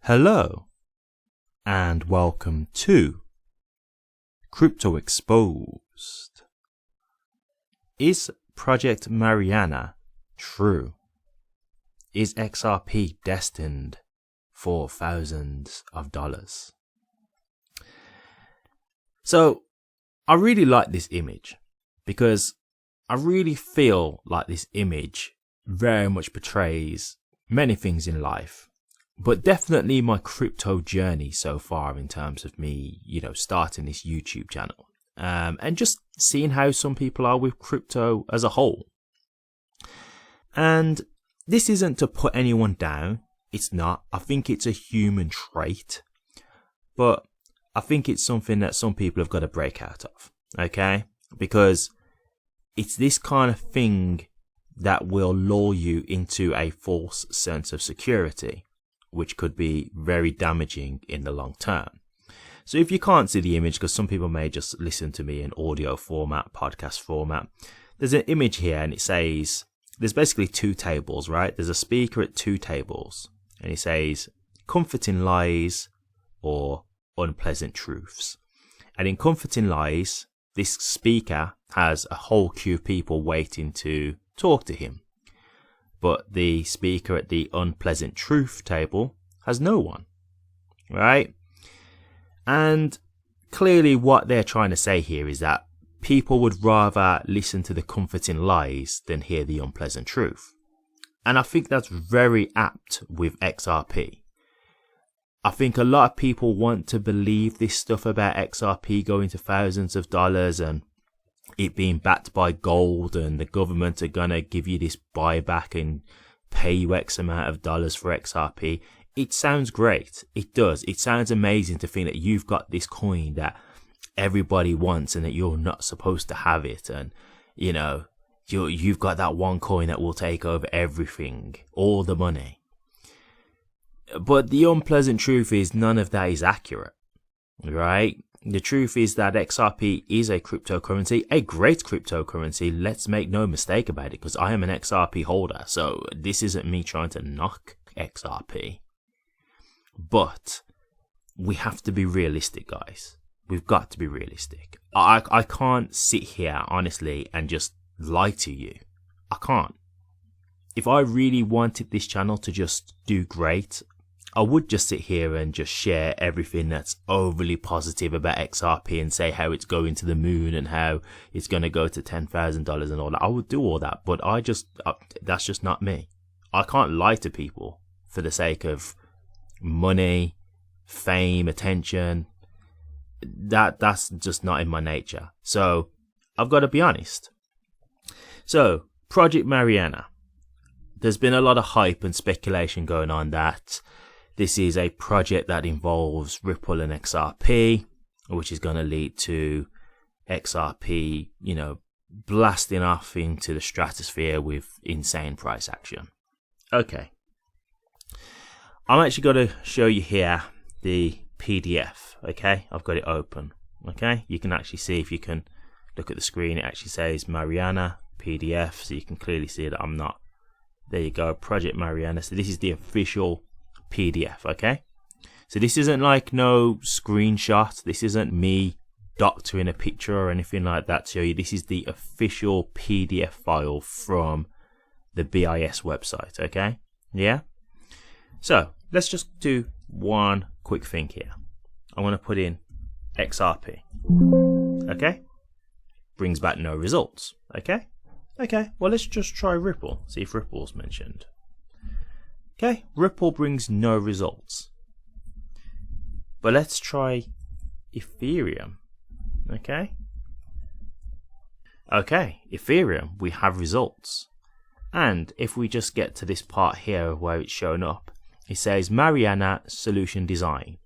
Hello and welcome to Crypto Exposed. Is Project Mariana true? Is XRP destined for thousands of dollars? So I really like this image because I really feel like this image very much portrays many things in life. But definitely my crypto journey so far in terms of me, starting this YouTube channel. And just seeing how some people are with crypto as a whole. And this isn't to put anyone down. It's not. I think it's a human trait. But I think it's something that some people have got to break out of. Okay? Because it's this kind of thing that will lure you into a false sense of security, which could be very damaging in the long term. So if you can't see the image, because some people may just listen to me in audio format, podcast format, there's an image here and it says, there's basically two tables, right? There's a speaker at two tables and it says, comforting lies or unpleasant truths. And in comforting lies, this speaker has a whole queue of people waiting to talk to him. But the speaker at the unpleasant truth table has no one, right? And clearly what they're trying to say here is that people would rather listen to the comforting lies than hear the unpleasant truth. And I think that's very apt with XRP. I think a lot of people want to believe this stuff about XRP going to thousands of dollars and it being backed by gold and the government are going to give you this buyback and pay you X amount of dollars for XRP. It sounds great. It does. It sounds amazing to think that you've got this coin that everybody wants and that you're not supposed to have it. And, you've got that one coin that will take over everything, all the money. But the unpleasant truth is none of that is accurate, right? The truth is that XRP is a cryptocurrency, a great cryptocurrency. Let's make no mistake about it, because I am an XRP holder. So this isn't me trying to knock XRP. But we have to be realistic, guys. We've got to be realistic. I can't sit here, honestly, and just lie to you. I can't. If I really wanted this channel to just do great, I would just sit here and just share everything that's overly positive about XRP and say how it's going to the moon and how it's going to go to $10,000 and all that. I would do all that, but that's just not me. I can't lie to people for the sake of money, fame, attention. That's just not in my nature. So I've got to be honest. So Project Mariana. There's been a lot of hype and speculation going on that this is a project that involves Ripple and XRP, which is going to lead to XRP, blasting off into the stratosphere with insane price action. Okay. I'm actually going to show you here the PDF, okay? I've got it open, okay? You can actually see, if you can look at the screen, it actually says Mariana PDF, so you can clearly see that I'm not. There you go, Project Mariana. So this is the official PDF, okay? So this isn't like no screenshot. This isn't me doctoring a picture or anything like that to show you. This is the official PDF file from the BIS website, okay? Yeah? So let's just do one quick thing here. I want to put in XRP, okay? Brings back no results, okay? Okay, well, let's just try Ripple, see if Ripple's mentioned. Okay, Ripple brings no results. But let's try Ethereum, okay? Okay, Ethereum, we have results. And if we just get to this part here where it's shown up, it says Mariana Solution Design.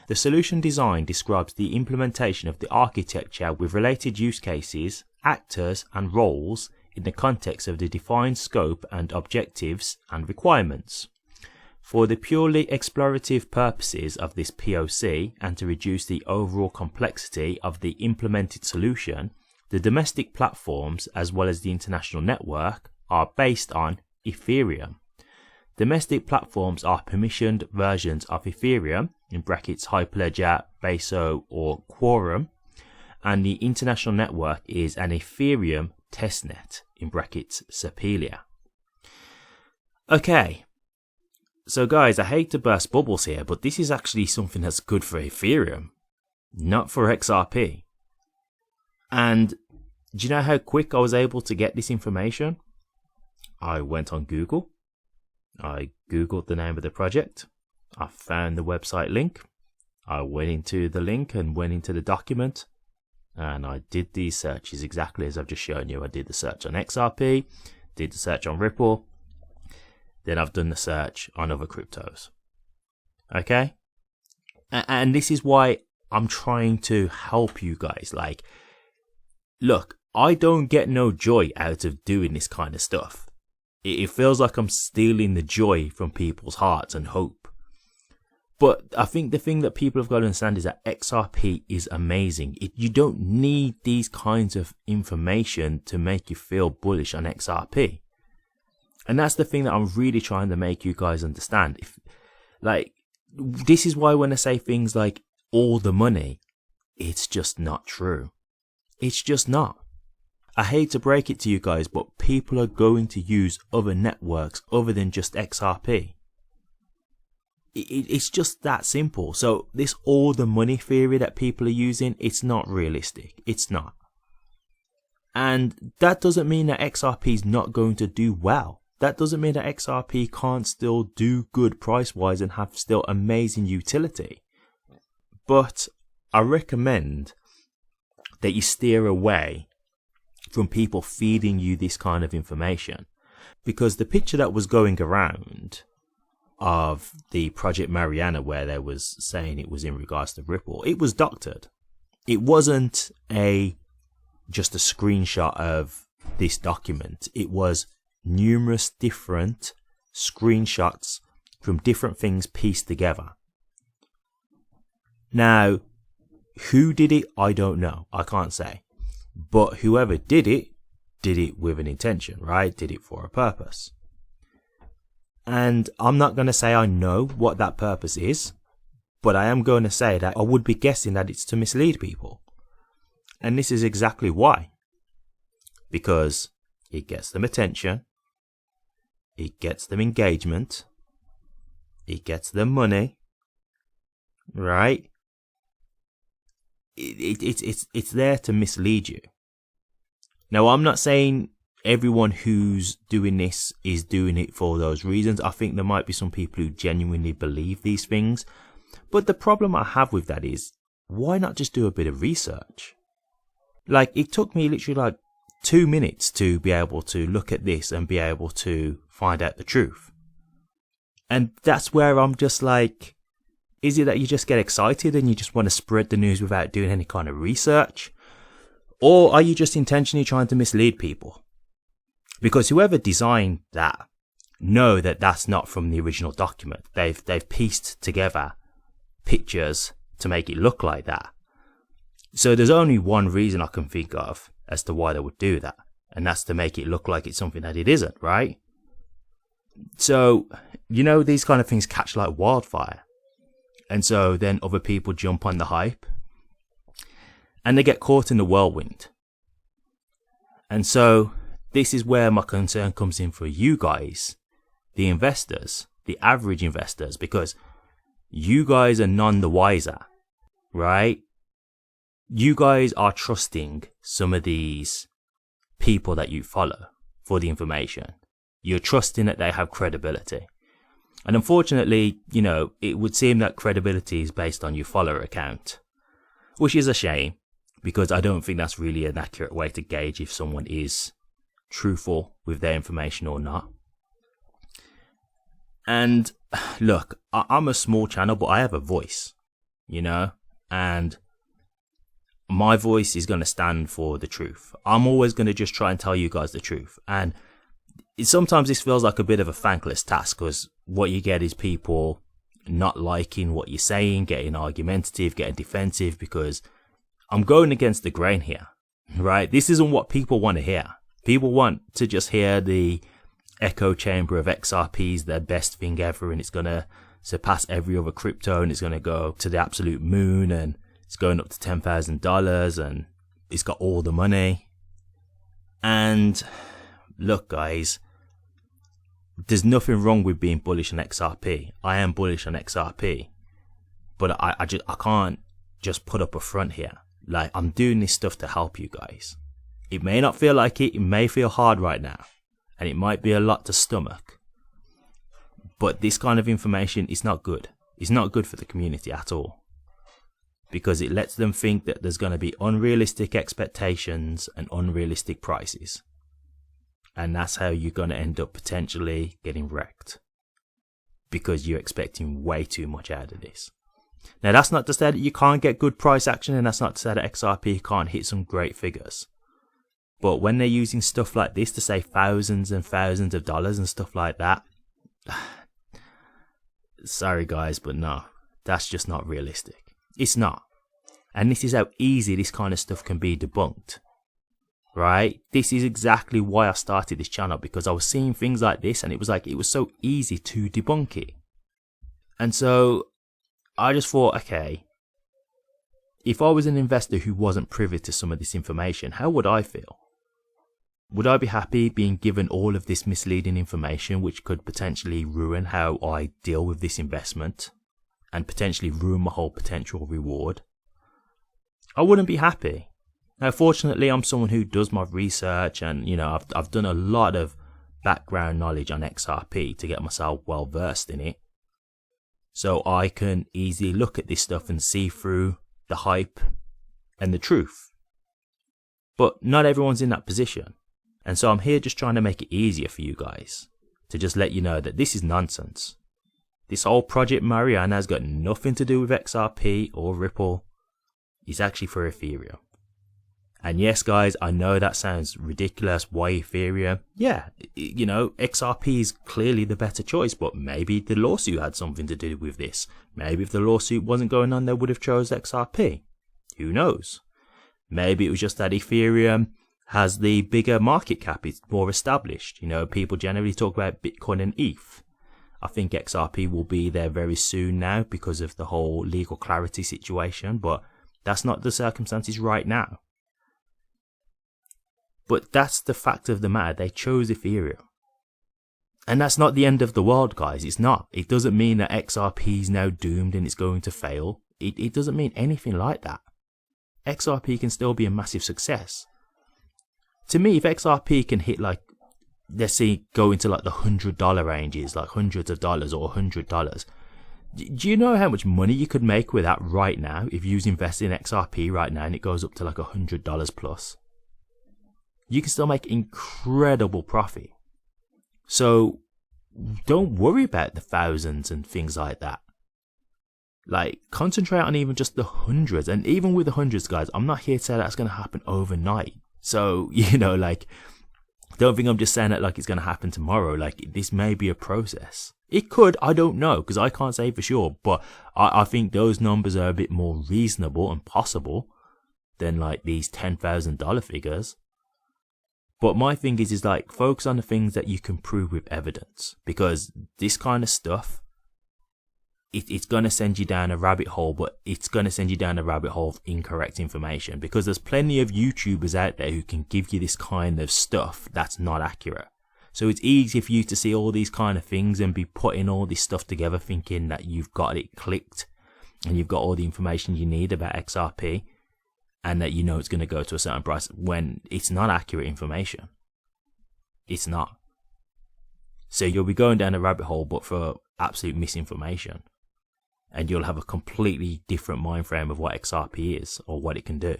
The solution design describes the implementation of the architecture with related use cases, actors and roles in the context of the defined scope and objectives and requirements. For the purely explorative purposes of this POC and to reduce the overall complexity of the implemented solution, the domestic platforms as well as the international network are based on Ethereum. Domestic platforms are permissioned versions of Ethereum, in brackets Hyperledger, Beso, or Quorum, and the international network is an Ethereum testnet, in brackets Sepelia. Okay, so guys, I hate to burst bubbles here, but this is actually something that's good for Ethereum, not for XRP. And do you know how quick I was able to get this information? I went on Google. I Googled the name of the project. I found the website link. I went into the link and went into the document. And I did these searches exactly as I've just shown you. I did the search on XRP, did the search on Ripple. Then I've done the search on other cryptos. Okay? And this is why I'm trying to help you guys. Like, look, I don't get no joy out of doing this kind of stuff. It feels like I'm stealing the joy from people's hearts and hope. But I think the thing that people have got to understand is that XRP is amazing. You don't need these kinds of information to make you feel bullish on XRP. And that's the thing that I'm really trying to make you guys understand. This is why when I say things like all the money, it's just not true. It's just not. I hate to break it to you guys, but people are going to use other networks other than just XRP. It's just that simple. So this all the money theory that people are using, it's not realistic. It's not. And that doesn't mean that XRP is not going to do well. That doesn't mean that XRP can't still do good price-wise and have still amazing utility. But I recommend that you steer away from people feeding you this kind of information. Because the picture that was going around of the project Mariana, where they was saying it was in regards to Ripple, it was doctored. It wasn't just a screenshot of this document. It was numerous different screenshots from different things pieced together. Now, who did it? I don't know. I can't say. But whoever did it with an intention, right? Did it for a purpose. And I'm not going to say I know what that purpose is, but I am going to say that I would be guessing that it's to mislead people. And this is exactly why. Because it gets them attention, it gets them engagement, it gets them money, right? It's there to mislead you. Now, I'm not saying everyone who's doing this is doing it for those reasons. I think there might be some people who genuinely believe these things. But the problem I have with that is, why not just do a bit of research? Like, it took me literally 2 minutes to be able to look at this and be able to find out the truth. And that's where I'm just like, is it that you just get excited and you just want to spread the news without doing any kind of research? Or are you just intentionally trying to mislead people? Because whoever designed that know that that's not from the original document. They've pieced together pictures to make it look like that. So there's only one reason I can think of as to why they would do that. And that's to make it look like it's something that it isn't, right? So, these kind of things catch like wildfire. And so then other people jump on the hype. And they get caught in the whirlwind. And so this is where my concern comes in for you guys, the investors, the average investors, because you guys are none the wiser, right? You guys are trusting some of these people that you follow for the information. You're trusting that they have credibility. And unfortunately, it would seem that credibility is based on your follower account, which is a shame, because I don't think that's really an accurate way to gauge if someone is truthful with their information or not. And look, I'm a small channel, but I have a voice, and my voice is going to stand for the truth. I'm always going to just try and tell you guys the truth. And sometimes this feels like a bit of a thankless task, because what you get is people not liking what you're saying, getting argumentative, getting defensive, because I'm going against the grain here, right? This isn't what people want to hear. People want to just hear the echo chamber of XRP is the best thing ever, and it's going to surpass every other crypto, and it's going to go to the absolute moon, and it's going up to $10,000, and it's got all the money. And look, guys, there's nothing wrong with being bullish on XRP. I am bullish on XRP, but I can't just put up a front here. Like, I'm doing this stuff to help you guys. It may not feel like it. It may feel hard right now, and it might be a lot to stomach. But this kind of information is not good. It's not good for the community at all, because it lets them think that there's going to be unrealistic expectations and unrealistic prices. And that's how you're going to end up potentially getting wrecked, because you're expecting way too much out of this. Now, that's not to say that you can't get good price action, and that's not to say that XRP can't hit some great figures. But when they're using stuff like this to say thousands and thousands of dollars and stuff like that, sorry guys, but no, that's just not realistic. It's not. And this is how easy this kind of stuff can be debunked. Right? This is exactly why I started this channel, because I was seeing things like this, and it was so easy to debunk it. And so I just thought, okay, if I was an investor who wasn't privy to some of this information, how would I feel? Would I be happy being given all of this misleading information, which could potentially ruin how I deal with this investment and potentially ruin my whole potential reward? I wouldn't be happy. Now, fortunately, I'm someone who does my research, and I've done a lot of background knowledge on XRP to get myself well versed in it, so I can easily look at this stuff and see through the hype and the truth. But not everyone's in that position, and so I'm here just trying to make it easier for you guys, to just let you know that this is nonsense. This whole project Mariana has got nothing to do with XRP or Ripple. It's actually for Ethereum. And yes, guys, I know that sounds ridiculous. Why Ethereum? Yeah, XRP is clearly the better choice, but maybe the lawsuit had something to do with this. Maybe if the lawsuit wasn't going on, they would have chose XRP. Who knows? Maybe it was just that Ethereum has the bigger market cap. It's more established. People generally talk about Bitcoin and ETH. I think XRP will be there very soon now because of the whole legal clarity situation, but that's not the circumstances right now. But that's the fact of the matter. They chose Ethereum. And that's not the end of the world, guys. It's not. It doesn't mean that XRP is now doomed and it's going to fail. It doesn't mean anything like that. XRP can still be a massive success. To me, if XRP can hit, like, let's say go into like the $100 ranges, like hundreds of dollars or $100, do you know how much money you could make with that right now if you was invested in XRP right now and it goes up to like $100 plus? You can still make incredible profit. So don't worry about the thousands and things like that. Like, concentrate on even just the hundreds. And even with the hundreds, guys, I'm not here to say that's going to happen overnight. So, don't think I'm just saying that like it's going to happen tomorrow. Like, this may be a process. It could, I don't know, because I can't say for sure. But I think those numbers are a bit more reasonable and possible than like these $10,000 figures. But my thing is like, focus on the things that you can prove with evidence, because this kind of stuff, it's going to send you down a rabbit hole, but it's going to send you down a rabbit hole of incorrect information, because there's plenty of YouTubers out there who can give you this kind of stuff that's not accurate. So it's easy for you to see all these kind of things and be putting all this stuff together thinking that you've got it clicked and you've got all the information you need about XRP. And that it's going to go to a certain price, when it's not accurate information. It's not. So you'll be going down a rabbit hole, but for absolute misinformation. And you'll have a completely different mind frame of what XRP is or what it can do.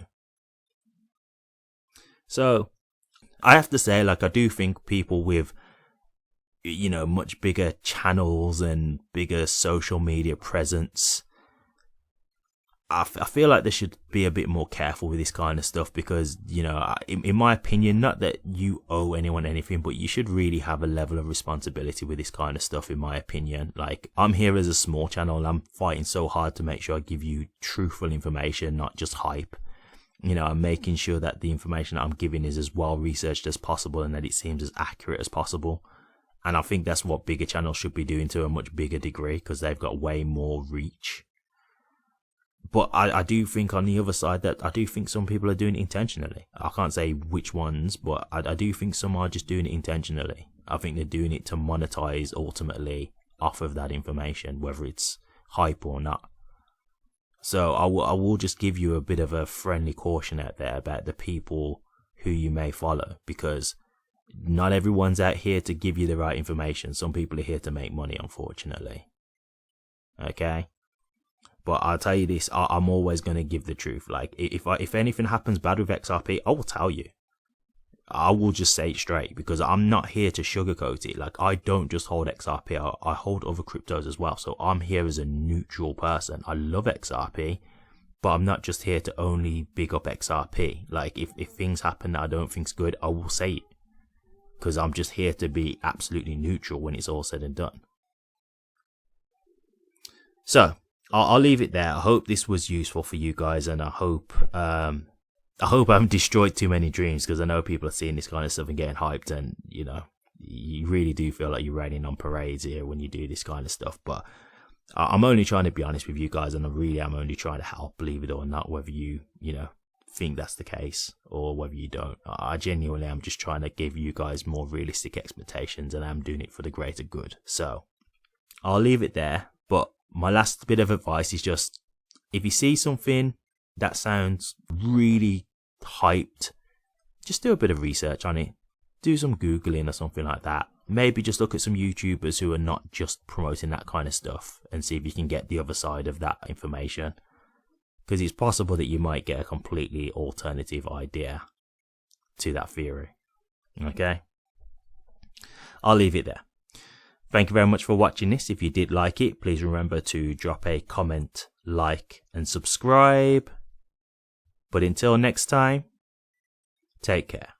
So I have to say, like, I do think people with, much bigger channels and bigger social media presence, I feel like they should be a bit more careful with this kind of stuff, because, in my opinion, not that you owe anyone anything, but you should really have a level of responsibility with this kind of stuff, in my opinion. Like, I'm here as a small channel and I'm fighting so hard to make sure I give you truthful information, not just hype. I'm making sure that the information that I'm giving is as well researched as possible and that it seems as accurate as possible. And I think that's what bigger channels should be doing to a much bigger degree, because they've got way more reach. But I do think on the other side that I do think some people are doing it intentionally. I can't say which ones, but I do think some are just doing it intentionally. I think they're doing it to monetize ultimately off of that information, whether it's hype or not. So I will just give you a bit of a friendly caution out there about the people who you may follow, because not everyone's out here to give you the right information. Some people are here to make money, unfortunately. Okay? But I'll tell you this, I'm always going to give the truth. Like, if anything happens bad with XRP, I will tell you. I will just say it straight, because I'm not here to sugarcoat it. Like, I don't just hold XRP, I hold other cryptos as well. So I'm here as a neutral person. I love XRP, but I'm not just here to only big up XRP. Like, if things happen that I don't think's good, I will say it, because I'm just here to be absolutely neutral when it's all said and done. So I'll leave it there. I hope this was useful for you guys, and I hope I haven't destroyed too many dreams, because I know people are seeing this kind of stuff and getting hyped, and you know, you really do feel like you're raining on parades here when you do this kind of stuff. But I'm only trying to be honest with you guys, and I really am only trying to help, believe it or not, whether you know, think that's the case or whether you don't. I genuinely am just trying to give you guys more realistic expectations, and I'm doing it for the greater good. So I'll leave it there. But my last bit of advice is just, if you see something that sounds really hyped, just do a bit of research on it. Do some Googling or something like that. Maybe just look at some YouTubers who are not just promoting that kind of stuff, and see if you can get the other side of that information. Because it's possible that you might get a completely alternative idea to that theory. Okay? I'll leave it there. Thank you very much for watching this. If you did like it, please remember to drop a comment, like, and subscribe. But until next time, take care.